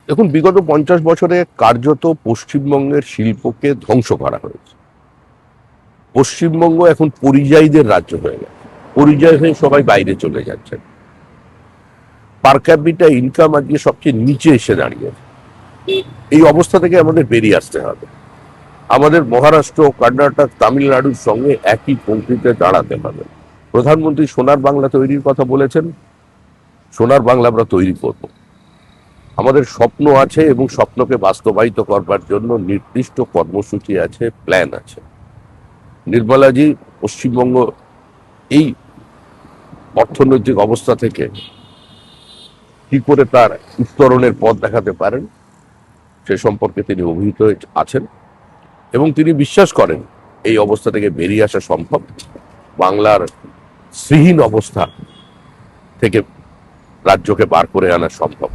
দেখুন, বিগত 50 বছরে কার্যত পশ্চিমবঙ্গের শিল্পকে ধ্বংস করা হয়েছে। পশ্চিমবঙ্গ এখন পরিযায়ীদের রাজ্য হয়ে গেছে। পরিযায়ী হয়ে সবাই বাইরে চলে যাচ্ছেন। পার ক্যাপিটা ইনকাম আজকে সবচেয়ে নিচে এসে দাঁড়িয়েছে। এই অবস্থা থেকে আমাদের বেরিয়ে আসতে হবে। আমাদের মহারাষ্ট্র, কর্ণাটক, তামিলনাড়ুর সঙ্গে একই পঙ্ক্তিতে দাঁড়াতে হবে। প্রধানমন্ত্রী সোনার বাংলা তৈরির কথা বলেছেন। সোনার বাংলা আমরা তৈরি করব। আমাদের স্বপ্ন আছে এবং স্বপ্নকে বাস্তবায়িত করবার জন্য নির্দিষ্ট কর্মসূচি আছে, প্ল্যান আছে। নির্মলাজি পশ্চিমবঙ্গ এই অর্থনৈতিক অবস্থা থেকে কি করে তার উত্তরণের পথ দেখাতে পারেন সে সম্পর্কে তিনি অভিহিত আছেন এবং তিনি বিশ্বাস করেন এই অবস্থা থেকে বেরিয়ে আসা সম্ভব। বাংলার শ্রীহীন অবস্থা থেকে রাজ্যকে বার করে আনা সম্ভব।